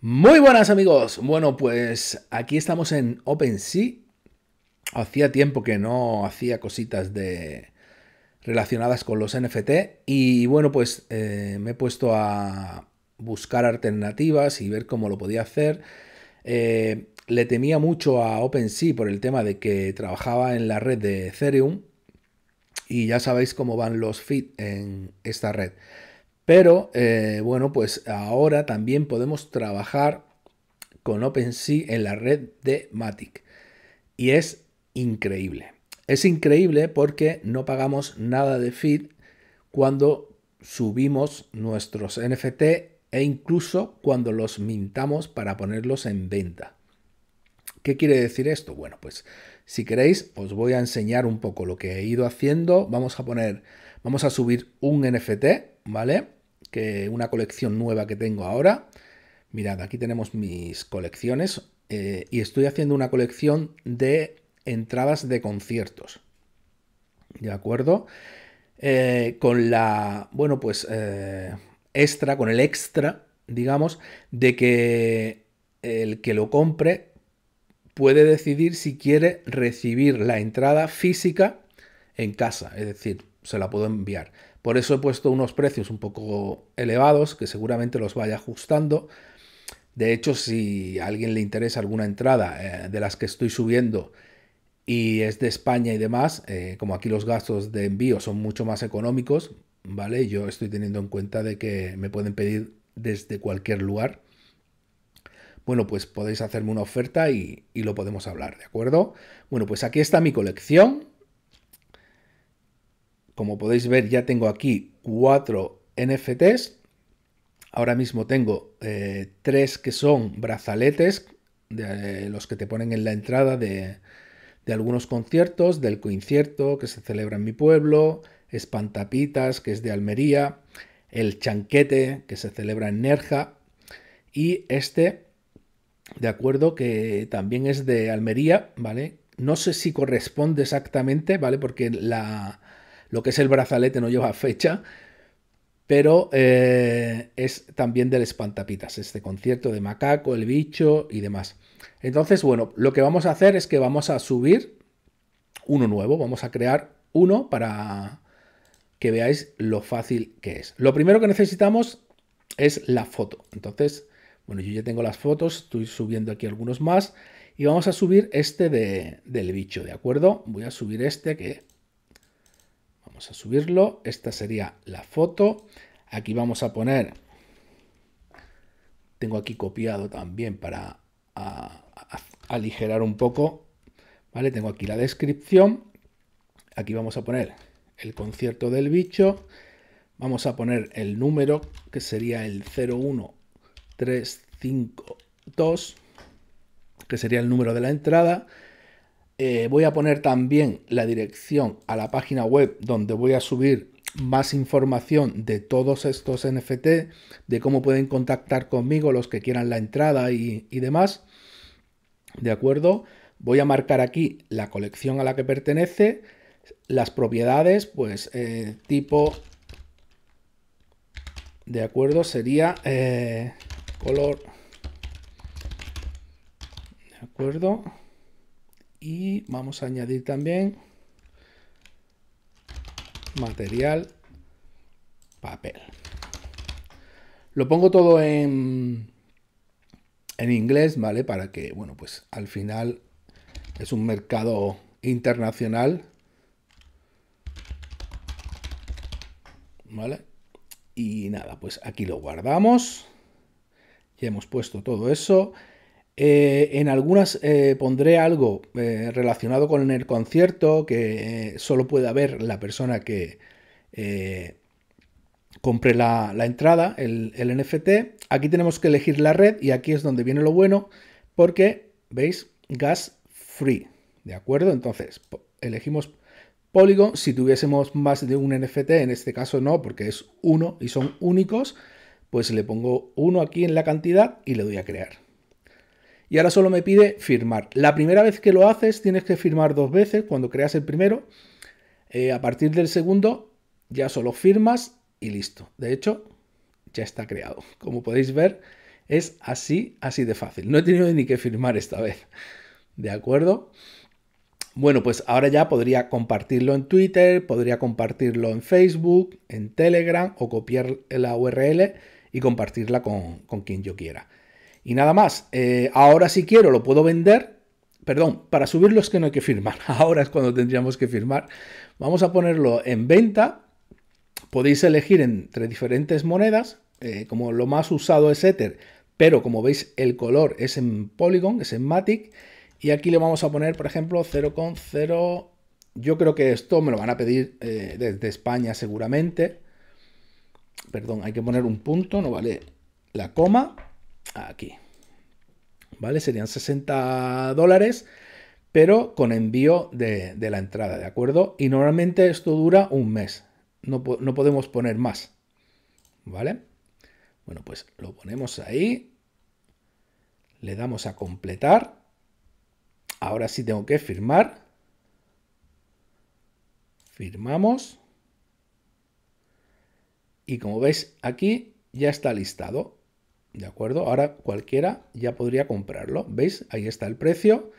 Muy buenas amigos. Bueno, pues aquí estamos en OpenSea. Hacía tiempo que no hacía cositas relacionadas con los NFT y bueno, pues me he puesto a buscar alternativas y ver cómo lo podía hacer. Le temía mucho a OpenSea por el tema de que trabajaba en la red de Ethereum y ya sabéis cómo van los feeds en esta red. Pero bueno, pues ahora también podemos trabajar con OpenSea en la red de Matic. Y es increíble. Es increíble porque no pagamos nada de feed cuando subimos nuestros NFT e incluso cuando los mintamos para ponerlos en venta. ¿Qué quiere decir esto? Bueno, pues si queréis os voy a enseñar un poco lo que he ido haciendo. Vamos a subir un NFT, ¿vale? Que una colección nueva que tengo ahora. Mirad, aquí tenemos mis colecciones y estoy haciendo una colección de entradas de conciertos. ¿De acuerdo? Con la, bueno, pues con el extra, digamos, de que el que lo compre puede decidir si quiere recibir la entrada física en casa, es decir, se la puedo enviar. Por eso he puesto unos precios un poco elevados, que seguramente los vaya ajustando. De hecho, si a alguien le interesa alguna entrada de las que estoy subiendo y es de España y demás, como aquí los gastos de envío son mucho más económicos, ¿vale? Yo estoy teniendo en cuenta de que me pueden pedir desde cualquier lugar. Bueno, pues podéis hacerme una oferta y lo podemos hablar, ¿de acuerdo? Bueno, pues aquí está mi colección. Como podéis ver, ya tengo aquí 4 NFTs. Ahora mismo tengo 3 que son brazaletes, de los que te ponen en la entrada de algunos conciertos, del concierto que se celebra en mi pueblo, Espantapitas, que es de Almería, el Chanquete, que se celebra en Nerja, y este, de acuerdo, que también es de Almería, ¿vale? No sé si corresponde exactamente, ¿vale? Porque lo que es el brazalete no lleva fecha, pero es también del Espantapitas, este concierto de Macaco, el bicho y demás. Entonces, bueno, lo que vamos a hacer es que vamos a subir uno nuevo, vamos a crear uno para que veáis lo fácil que es. Lo primero que necesitamos es la foto. Entonces, bueno, yo ya tengo las fotos, estoy subiendo aquí algunos más y vamos a subir este del bicho, ¿de acuerdo? Voy a subir este que vamos a subirlo. Esta sería la foto. Aquí vamos a poner, tengo aquí copiado también para aligerar un poco, ¿vale? Tengo aquí la descripción. Aquí vamos a poner el concierto del bicho. Vamos a poner el número, que sería el 01352, que sería el número de la entrada. Voy a poner también la dirección a la página web donde voy a subir más información de todos estos NFT, de cómo pueden contactar conmigo los que quieran la entrada y demás. ¿De acuerdo? Voy a marcar aquí la colección a la que pertenece, las propiedades, pues tipo, de acuerdo, sería color, de acuerdo, y vamos a añadir también material, papel. Lo pongo todo en inglés, ¿vale? Para que, bueno, pues al final es un mercado internacional, ¿vale? Y nada, pues aquí lo guardamos. Ya hemos puesto todo eso. En algunas pondré algo relacionado con el concierto que solo pueda ver la persona que compre la entrada, el NFT. Aquí tenemos que elegir la red y aquí es donde viene lo bueno porque, ¿veis? Gas free, ¿de acuerdo? Entonces, elegimos Polygon. Si tuviésemos más de un NFT, en este caso no, porque es uno y son únicos, pues le pongo uno aquí en la cantidad y le doy a crear. Y ahora solo me pide firmar. La primera vez que lo haces tienes que firmar 2 veces cuando creas el primero. A partir del segundo ya solo firmas y listo. De hecho, ya está creado. Como podéis ver, Es así de fácil. No he tenido ni que firmar esta vez. ¿De acuerdo? Bueno, pues ahora ya podría compartirlo en Twitter, podría compartirlo en Facebook, en Telegram o copiar la URL y compartirla con quien yo quiera. Y nada más. Ahora si quiero lo puedo vender. Perdón, para subirlo es que no hay que firmar. Ahora es cuando tendríamos que firmar. Vamos a ponerlo en venta. Podéis elegir entre diferentes monedas. Como lo más usado es Ether, pero como veis el color es en Polygon, es en Matic. Y aquí le vamos a poner, por ejemplo, 0,0. Yo creo que esto me lo van a pedir desde España seguramente. Perdón, hay que poner un punto, no vale la coma. Aquí. ¿Vale? Serían $60, pero con envío de la entrada, ¿de acuerdo? Y normalmente esto dura un mes. No podemos poner más. ¿Vale? Bueno, pues lo ponemos ahí. Le damos a completar. Ahora sí tengo que firmar. Firmamos. Y como veis aquí ya está listado. ¿De acuerdo? Ahora cualquiera ya podría comprarlo. ¿Veis? Ahí está el precio.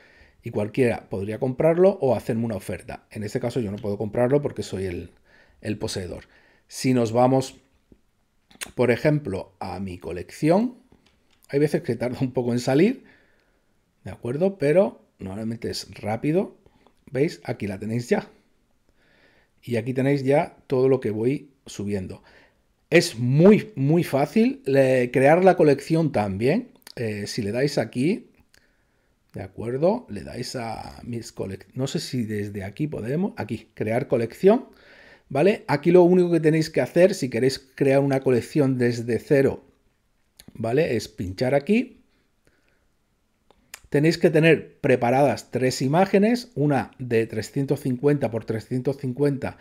Y cualquiera podría comprarlo o hacerme una oferta. En este caso yo no puedo comprarlo porque soy el poseedor. Si nos vamos, por ejemplo, a mi colección. Hay veces que tarda un poco en salir. ¿De acuerdo? Pero normalmente es rápido. ¿Veis? Aquí la tenéis ya. Y aquí tenéis ya todo lo que voy subiendo. Es muy fácil crear la colección también. Si le dais aquí, ¿de acuerdo? Le dais a mis colecciones. No sé si desde aquí podemos. Aquí, crear colección. ¿Vale? Aquí lo único que tenéis que hacer, si queréis crear una colección desde cero, ¿vale? Es pinchar aquí. Tenéis que tener preparadas 3 imágenes, una de 350 por 350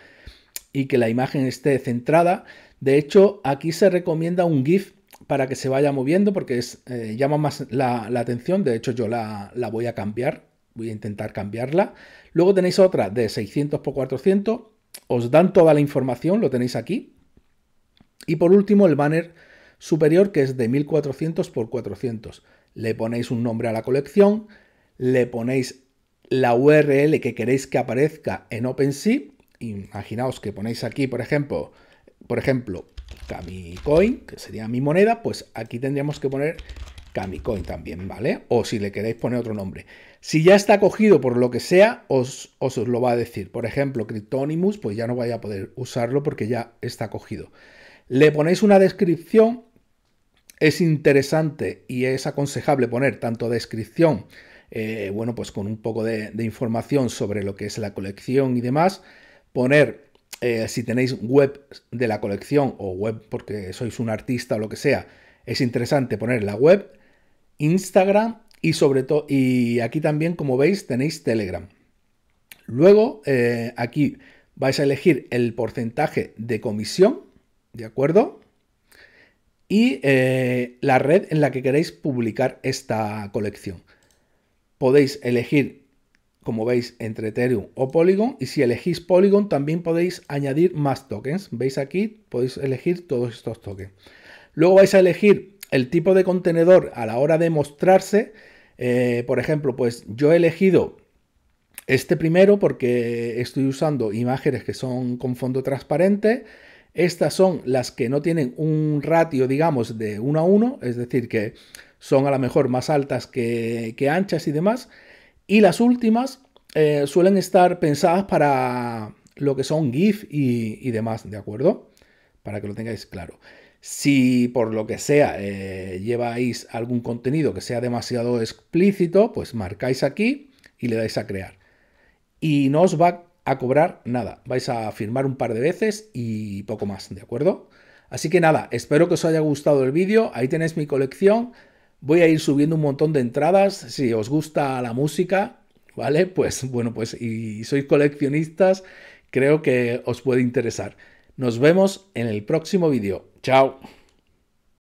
y que la imagen esté centrada. De hecho, aquí se recomienda un GIF para que se vaya moviendo porque llama más la atención. De hecho, yo la voy a cambiar, voy a intentar cambiarla. Luego tenéis otra de 600 por 400, os dan toda la información, lo tenéis aquí. Y por último, el banner superior que es de 1400 por 400. Le ponéis un nombre a la colección, le ponéis la URL que queréis que aparezca en OpenSea. Imaginaos que ponéis aquí, por ejemplo, Kamicoin, que sería mi moneda, pues aquí tendríamos que poner Kamicoin también, ¿vale? O si le queréis poner otro nombre. Si ya está cogido por lo que sea, os lo va a decir. Por ejemplo, Cryptonimus, pues ya no vais a poder usarlo porque ya está cogido. Le ponéis una descripción. Es interesante y es aconsejable poner tanto descripción, bueno, pues con un poco de información sobre lo que es la colección y demás. Poner, si tenéis web de la colección o web porque sois un artista o lo que sea, es interesante poner la web, Instagram y sobre todo, y aquí también, como veis, tenéis Telegram. Luego, aquí vais a elegir el porcentaje de comisión, ¿de acuerdo? Y la red en la que queréis publicar esta colección. Podéis elegir, como veis, entre Ethereum o Polygon. Y si elegís Polygon, también podéis añadir más tokens. ¿Veis aquí? Podéis elegir todos estos tokens. Luego vais a elegir el tipo de contenedor a la hora de mostrarse. Por ejemplo, pues yo he elegido este primero porque estoy usando imágenes que son con fondo transparente. Estas son las que no tienen un ratio, digamos, de 1 a 1, es decir, que son a lo mejor más altas que anchas y demás. Y las últimas suelen estar pensadas para lo que son GIF y demás, ¿de acuerdo? Para que lo tengáis claro. Si por lo que sea lleváis algún contenido que sea demasiado explícito, pues marcáis aquí y le dais a crear. Y no os va a cobrar nada. Vais a firmar un par de veces y poco más, ¿de acuerdo? Así que nada, espero que os haya gustado el vídeo. Ahí tenéis mi colección. Voy a ir subiendo un montón de entradas. Si os gusta la música, ¿vale? Pues bueno, pues y sois coleccionistas, creo que os puede interesar. Nos vemos en el próximo vídeo. ¡Chao!